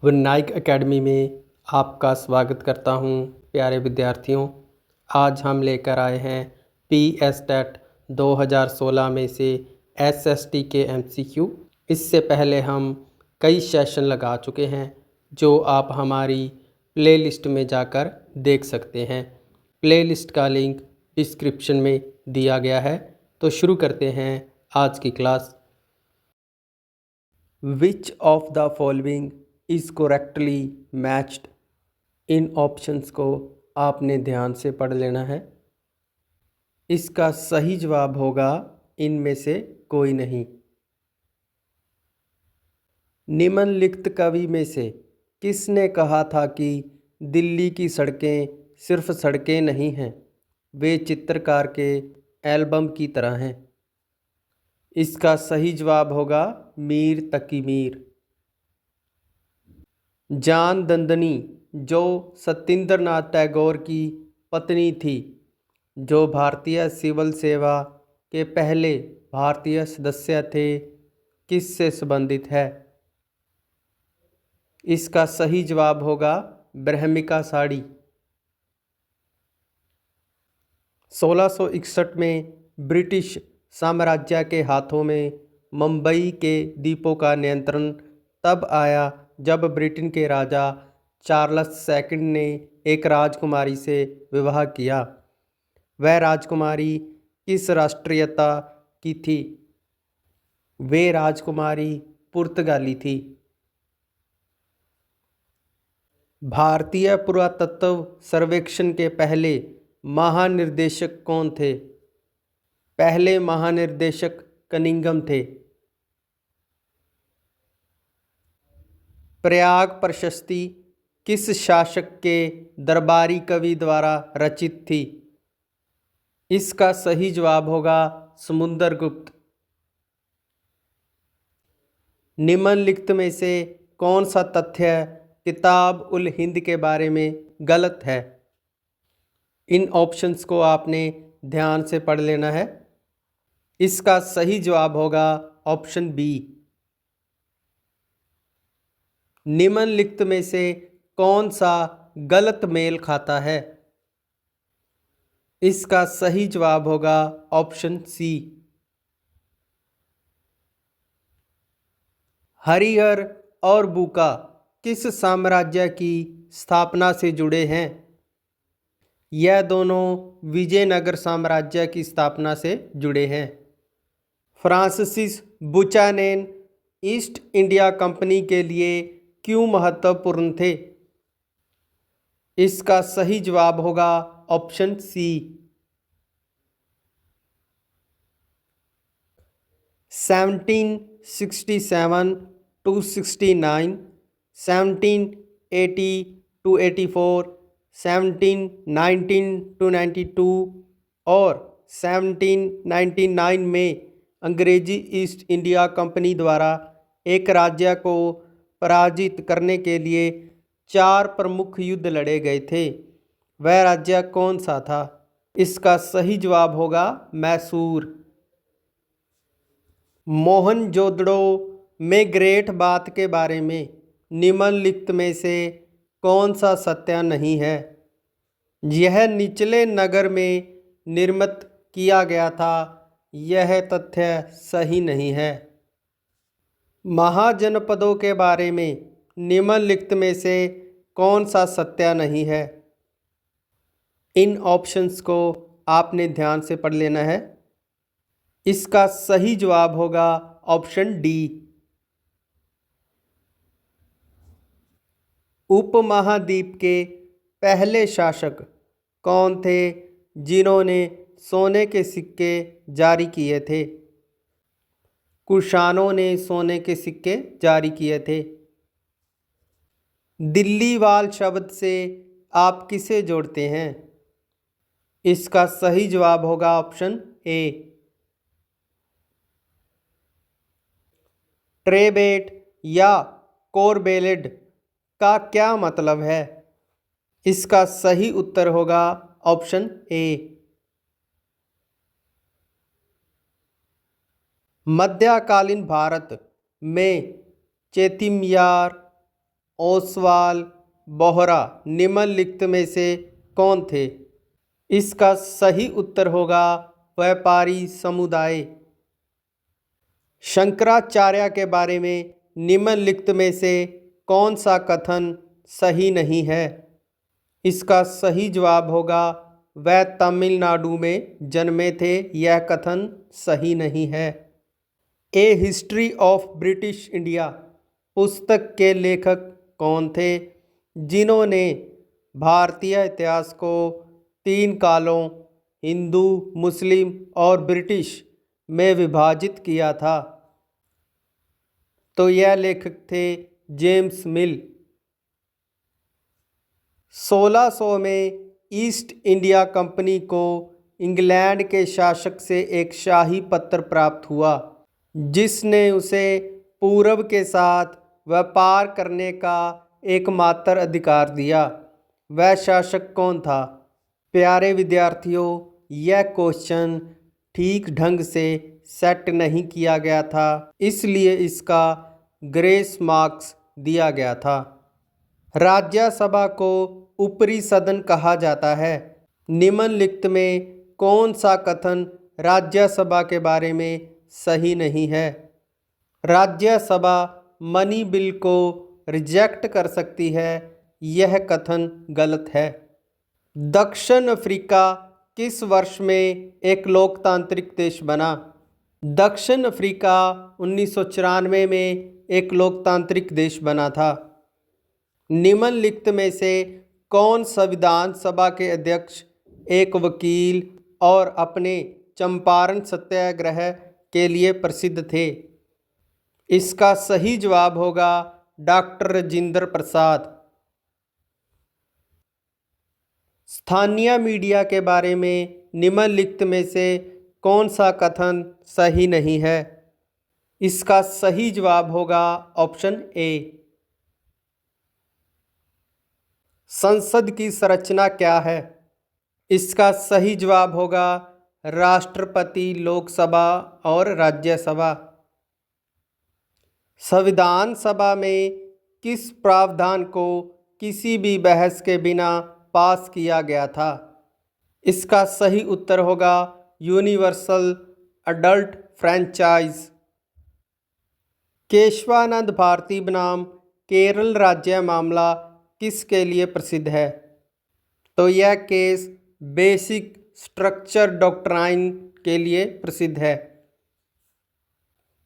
Vinayak academy में आपका स्वागत करता हूं। प्यारे विद्यार्थियों, आज हम लेकर आए हैं पी.एस. टेट 2016 में से एस.एस.टी. के एमसीक्यू। इससे पहले हम कई सेशन लगा चुके हैं जो आप हमारी प्लेलिस्ट में जाकर देख सकते हैं। प्लेलिस्ट का लिंक डिस्क्रिप्शन में दिया गया है। तो शुरू करते हैं आज की class. Which of the following is correctly matched. In options को आपने ध्यान से पढ़ लेना है। इसका सही जवाब होगा इनमें से कोई नहीं। निम्नलिखित कवि में से किसने कहा था कि दिल्ली की सड़कें सिर्फ सड़कें नहीं हैं, वे चित्रकार के एल्बम की तरह हैं। इसका सही जवाब होगा मीर तकी मीर। जान दंदनी जो सत्येंद्रनाथ टैगोर की पत्नी थी, जो भारतीय सिविल सेवा के पहले भारतीय सदस्य थे, किससे संबंधित है? इसका सही जवाब होगा ब्रह्मिका साड़ी। 1661 में ब्रिटिश साम्राज्य के हाथों में मुंबई के द्वीपों का नियंत्रण तब आया जब ब्रिटेन के राजा चार्ल्स सेकंड ने एक राजकुमारी से विवाह किया। वह राजकुमारी किस राष्ट्रीयता की थी? वे राजकुमारी पुर्तगाली थी। भारतीय पुरातत्व सर्वेक्षण के पहले महानिर्देशक कौन थे? पहले महानिर्देशक कनिंघम थे। प्रयाग प्रशस्ति किस शासक के दरबारी कवि द्वारा रचित थी? इसका सही जवाब होगा समुद्रगुप्त। निम्नलिखित में से कौन सा तथ्य किताब उल हिंद के बारे में गलत है? इन ऑप्शंस को आपने ध्यान से पढ़ लेना है। इसका सही जवाब होगा ऑप्शन बी। निम्नलिखित में से कौन सा गलत मेल खाता है? इसका सही जवाब होगा ऑप्शन सी। हरिहर और बुका किस साम्राज्य की स्थापना से जुड़े हैं? यह दोनों विजयनगर साम्राज्य की स्थापना से जुड़े हैं। फ्रांसिस बुचानेन ईस्ट इंडिया कंपनी के लिए क्यों महत्वपूर्ण थे? इसका सही जवाब होगा option C. 1767 to 69, 1780 to 84, 1719 to 92 और 1799 में अंग्रेजी ईस्ट इंडिया कंपनी द्वारा एक राज्य को पराजित करने के लिए 4 प्रमुख युद्ध लड़े गए थे। वह राज्य कौन सा था? इसका सही जवाब होगा मैसूर। मोहनजोदड़ो में ग्रेट बाथ के बारे में निम्नलिखित में से कौन सा सत्य नहीं है? यह निचले नगर में निर्मित किया गया था, यह तथ्य सही नहीं है। महाजनपदों के बारे में निम्नलिखित में से कौन सा सत्य नहीं है? इन ऑप्शंस को आपने ध्यान से पढ़ लेना है। इसका सही जवाब होगा ऑप्शन डी। उपमहाद्वीप के पहले शासक कौन थे जिन्होंने सोने के सिक्के जारी किए थे? कुषाणों ने सोने के सिक्के जारी किए थे। दिल्लीवाल शब्द से आप किसे जोड़ते हैं? इसका सही जवाब होगा ऑप्शन ए। ट्रेबेट या कोरबेलेड का क्या मतलब है? इसका सही उत्तर होगा ऑप्शन ए। मध्यकालीन भारत में चेतिमियार ओसवाल बोहरा निम्नलिखित में से कौन थे? इसका सही उत्तर होगा व्यापारी समुदाय। शंकराचार्य के बारे में निम्नलिखित में से कौन सा कथन सही नहीं है? इसका सही जवाब होगा वह तमिलनाडु में जन्मे थे। यह कथन सही नहीं है। ए हिस्ट्री ऑफ ब्रिटिश इंडिया पुस्तक के लेखक कौन थे, जिन्होंने भारतीय इतिहास को 3 कालों हिंदू, मुस्लिम और ब्रिटिश में विभाजित किया था? तो यह लेखक थे जेम्स मिल। 1600 में ईस्ट इंडिया कंपनी को इंग्लैंड के शासक से एक शाही पत्र प्राप्त हुआ, जिसने उसे पूरब के साथ व्यापार करने का एकमात्र अधिकार दिया। वह शासक कौन था? प्यारे विद्यार्थियों, यह क्वेश्चन ठीक ढंग से सेट नहीं किया गया था, इसलिए इसका ग्रेस मार्क्स दिया गया था। राज्यसभा को ऊपरी सदन कहा जाता है। निम्नलिखित में कौन सा कथन राज्यसभा के बारे में सही नहीं है? राज्यसभा मनी बिल को रिजेक्ट कर सकती है। यह कथन गलत है। दक्षिण अफ्रीका किस वर्ष में एक लोकतांत्रिक देश बना? दक्षिण अफ्रीका 1994 में एक लोकतांत्रिक देश बना था। निम्नलिखित में से कौन संविधान सभा के अध्यक्ष, एक वकील और अपने चंपारण सत्याग्रह के लिए प्रसिद्ध थे? इसका सही जवाब होगा डॉक्टर राजेंद्र प्रसाद। स्थानीय मीडिया के बारे में निम्नलिखित में से कौन सा कथन सही नहीं है? इसका सही जवाब होगा ऑप्शन ए। संसद की संरचना क्या है? इसका सही जवाब होगा राष्ट्रपति, लोकसभा और राज्यसभा। संविधान सभा में किस प्रावधान को किसी भी बहस के बिना पास किया गया था? इसका सही उत्तर होगा universal adult franchise. Kesavananda Bharati बनाम केरल राज्य मामला किसके लिए प्रसिद्ध है? तो यह केस बेसिक स्ट्रक्चर डॉक्ट्राइन के लिए प्रसिद्ध है।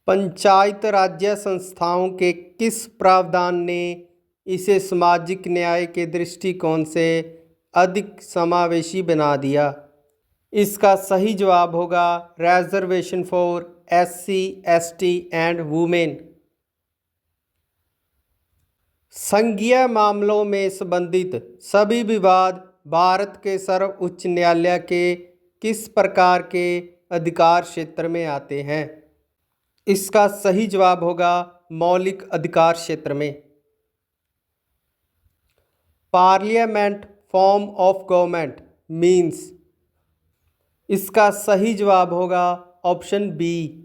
पंचायत राज्य संस्थाओं के किस प्रावधान ने इसे सामाजिक न्याय के दृष्टिकोण से अधिक समावेशी बना दिया? इसका सही जवाब होगा reservation for SC, ST and women. संघीय मामलों में संबंधित सभी विवाद भारत के सर्वोच्च न्यायालय के किस प्रकार के अधिकार क्षेत्र में आते हैं? इसका सही जवाब होगा मौलिक अधिकार क्षेत्र में। Parliament form of government means. इसका सही जवाब होगा ऑप्शन बी।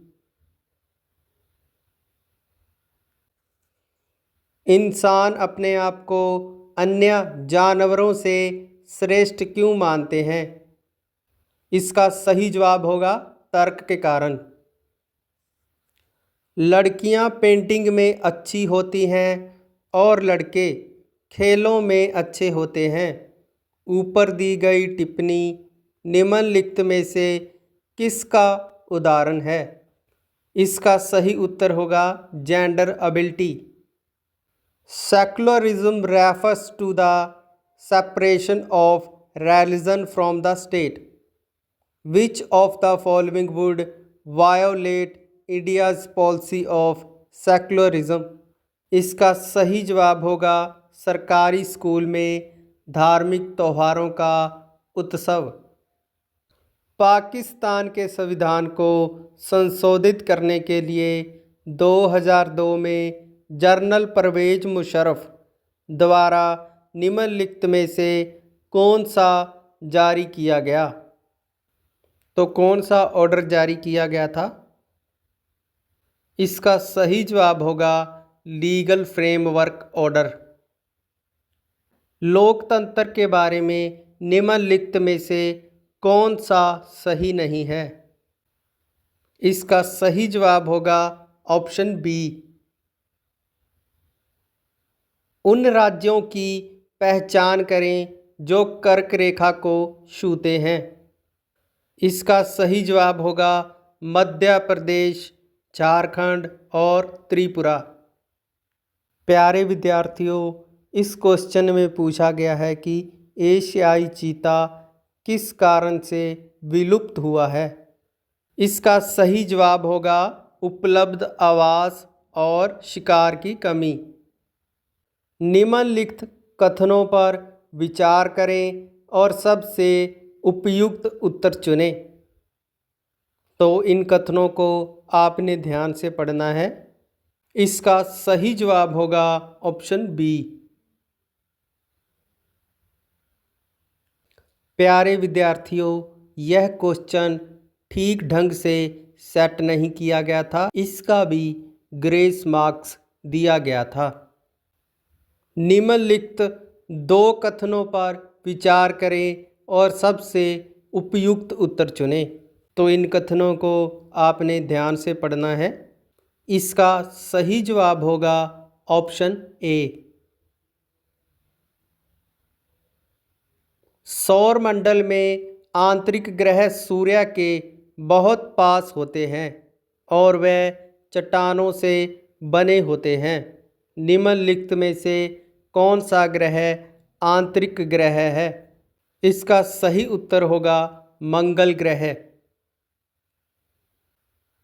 इंसान अपने आप को अन्य जानवरों से श्रेष्ठ क्यों मानते हैं? इसका सही जवाब होगा तर्क के कारण। लड़कियां पेंटिंग में अच्छी होती हैं और लड़के खेलों में अच्छे होते हैं। ऊपर दी गई टिप्पणी निम्नलिखित में से किसका उदाहरण है? इसका सही उत्तर होगा gender ability. Secularism refers to the separation of religion from the state. Which of the following would violate India's policy of secularism? इसका सही जवाब होगा सरकारी स्कूल में धार्मिक त्योहारों का उत्सव। पाकिस्तान के संविधान को संशोधित करने के लिए 2002 में जनरल परवेज मुशर्रफ द्वारा निम्नलिखित में से कौन सा जारी किया गया? तो कौन सा ऑर्डर जारी किया गया था? इसका सही जवाब होगा लीगल फ्रेमवर्क ऑर्डर। लोकतंत्र के बारे में निम्नलिखित में से कौन सा सही नहीं है? इसका सही जवाब होगा ऑप्शन बी। उन राज्यों की पहचान करें जो कर्क रेखा को छूते हैं। इसका सही जवाब होगा मध्य प्रदेश, झारखंड और त्रिपुरा। प्यारे विद्यार्थियों, इस क्वेश्चन में पूछा गया है कि एशियाई चीता किस कारण से विलुप्त हुआ है? इसका सही जवाब होगा उपलब्ध आवास और शिकार की कमी। निम्नलिखित कथनों पर विचार करें और सबसे उपयुक्त उत्तर चुनें। तो इन कथनों को आपने ध्यान से पढ़ना है। इसका सही जवाब होगा ऑप्शन बी। प्यारे विद्यार्थियों, यह क्वेश्चन ठीक ढंग से सेट नहीं किया गया था, इसका भी ग्रेस मार्क्स दिया गया था। निम्नलिखित दो कथनों पर विचार करें और सबसे उपयुक्त उत्तर चुनें। तो इन कथनों को आपने ध्यान से पढ़ना है। इसका सही जवाब होगा ऑप्शन ए। सौरमंडल में आंतरिक ग्रह सूर्य के बहुत पास होते हैं और वे चट्टानों से बने होते हैं। निम्नलिखित में से कौन सा ग्रह आंतरिक ग्रह है? इसका सही उत्तर होगा मंगल ग्रह।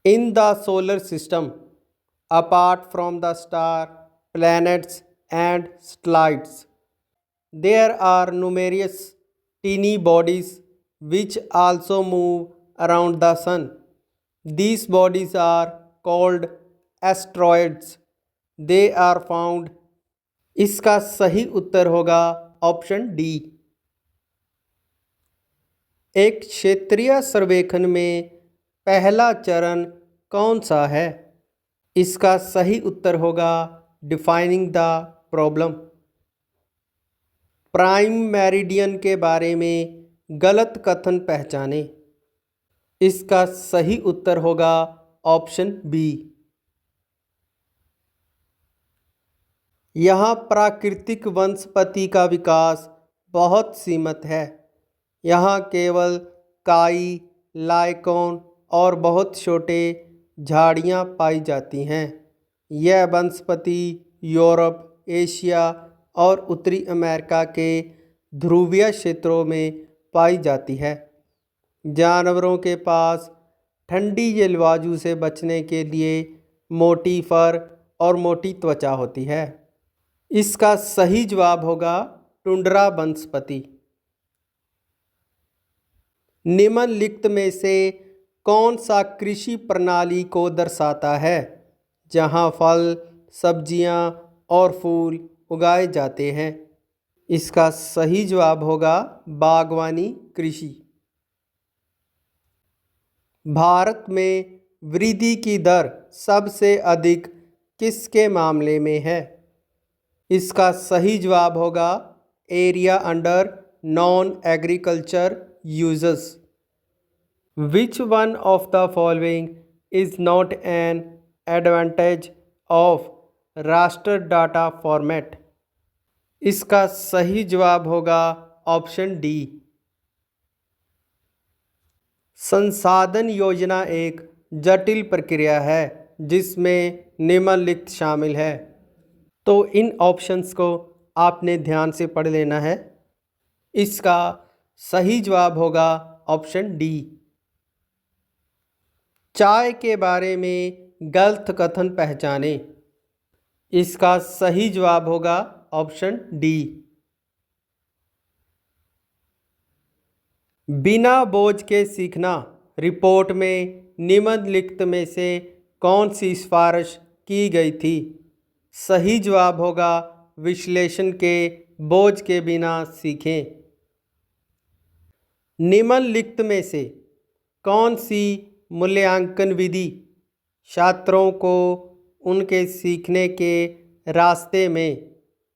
In the solar system, apart from the star, planets and satellites, there are numerous tiny bodies which also move around the sun. These bodies are called asteroids. They are found. इसका सही उत्तर होगा ऑप्शन डी। एक क्षेत्रीय सर्वेक्षण में पहला चरण कौन सा है? इसका सही उत्तर होगा defining the problem. Prime meridian के बारे में गलत कथन पहचाने। इसका सही उत्तर होगा ऑप्शन बी। यहाँ प्राकृतिक वनस्पति का विकास बहुत सीमित है। यहाँ केवल काई, लाइकोन और बहुत छोटे झाड़ियाँ पाई जाती हैं। यह वनस्पति यूरोप, एशिया और उत्तरी अमेरिका के ध्रुवीय क्षेत्रों में पाई जाती है। जानवरों के पास ठंडी जलवायु से बचने के लिए मोटी फर और मोटी त्वचा होती है। इसका सही जवाब होगा टुंड्रा वनस्पति। निम्नलिखित में से कौन सा कृषि प्रणाली को दर्शाता है जहाँ फल, सब्जियाँ और फूल उगाए जाते हैं? इसका सही जवाब होगा बागवानी कृषि। भारत में वृद्धि की दर सबसे अधिक किसके मामले में है? इसका सही जवाब होगा area under non agriculture uses. Which one of the following is not an advantage of raster data format? इसका सही जवाब होगा ऑप्शन डी। संसाधन योजना एक जटिल प्रक्रिया है जिसमें निम्नलिखित शामिल है। तो इन ऑप्शंस को आपने ध्यान से पढ़ लेना है। इसका सही जवाब होगा ऑप्शन डी। चाय के बारे में गलत कथन पहचाने। इसका सही जवाब होगा ऑप्शन डी। बिना बोझ के सीखना रिपोर्ट में निम्नलिखित में से कौन सी सिफारिश की गई थी? सही जवाब होगा विश्लेषण के बोझ के बिना सीखें। निम्नलिखित में से कौन सी मूल्यांकन विधि छात्रों को उनके सीखने के रास्ते में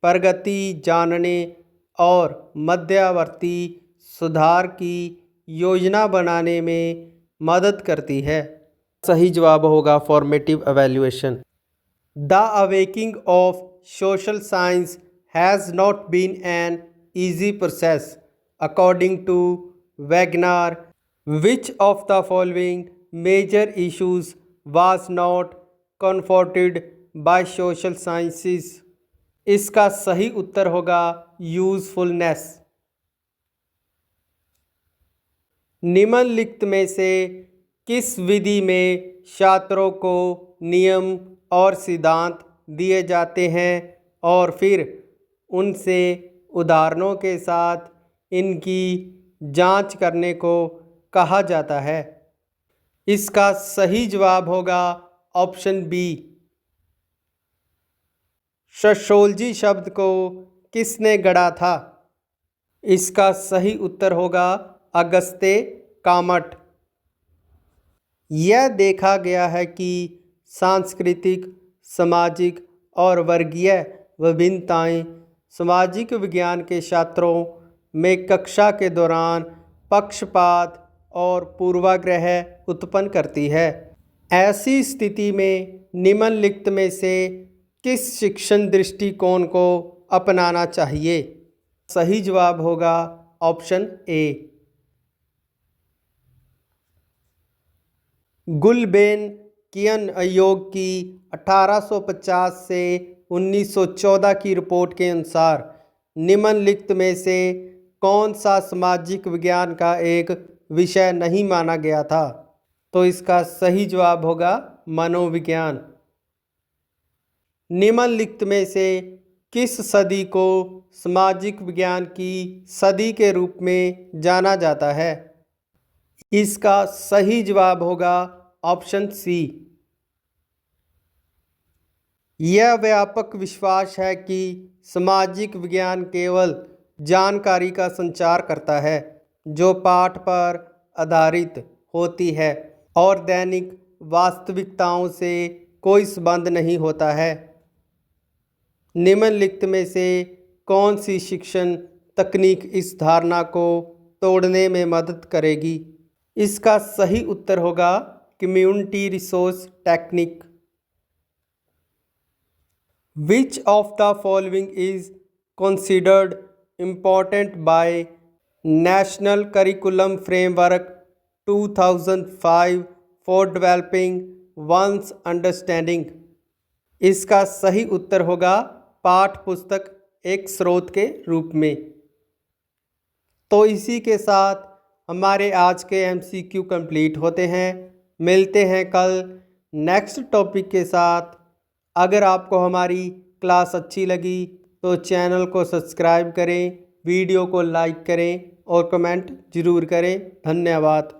प्रगति जानने और मध्यवर्ती सुधार की योजना बनाने में मदद करती है। सही जवाब होगा formative evaluation. The awakening of social science has not been an easy process according to Wagner. Which of the following major issues was not confronted by social sciences. इसका सही उत्तर होगा यूजफुलनेस। निम्नलिखित में से किस विधि में छात्रों को नियम और सिद्धांत दिए जाते हैं और फिर उनसे उदाहरणों के साथ इनकी जांच करने को कहा जाता है। इसका सही जवाब होगा ऑप्शन बी। सोशियोलॉजी शब्द को किसने गढ़ा था? इसका सही उत्तर होगा अगस्ते कामट। यह देखा गया है कि सांस्कृतिक, सामाजिक और वर्गीय विभिन्नताएं सामाजिक विज्ञान के छात्रों में कक्षा के दौरान पक्षपात और पूर्वाग्रह उत्पन्न करती है। ऐसी स्थिति में निम्नलिखित में से किस शिक्षण दृष्टिकोण को अपनाना चाहिए? सही जवाब होगा ऑप्शन ए। गुलबेनकियन आयोग की 1850 से 1914 की रिपोर्ट के अनुसार निम्नलिखित में से कौन सा सामाजिक विज्ञान का एक विषय नहीं माना गया था? तो इसका सही जवाब होगा मनोविज्ञान। निम्नलिखित में से किस सदी को सामाजिक विज्ञान की सदी के रूप में जाना जाता है? इसका सही जवाब होगा ऑप्शन सी। यह व्यापक विश्वास है कि सामाजिक विज्ञान केवल जानकारी का संचार करता है जो पाठ पर आधारित होती है और दैनिक वास्तविकताओं से कोई संबंध नहीं होता है। निम्नलिखित में से कौन सी शिक्षण तकनीक इस धारणा को तोड़ने में मदद करेगी? इसका सही उत्तर होगा community resource technique. Which of the following is considered important by national curriculum framework 2005 for developing one's understanding. इसका सही उत्तर होगा पाठ पुस्तक एक स्रोत के रूप में। तो इसी के साथ हमारे आज के MCQ कंप्लीट होते हैं। मिलते हैं कल नेक्स्ट टॉपिक के साथ। अगर आपको हमारी क्लास अच्छी लगी तो चैनल को सब्सक्राइब करें, वीडियो को लाइक करें और कमेंट ज़रूर करें। धन्यवाद।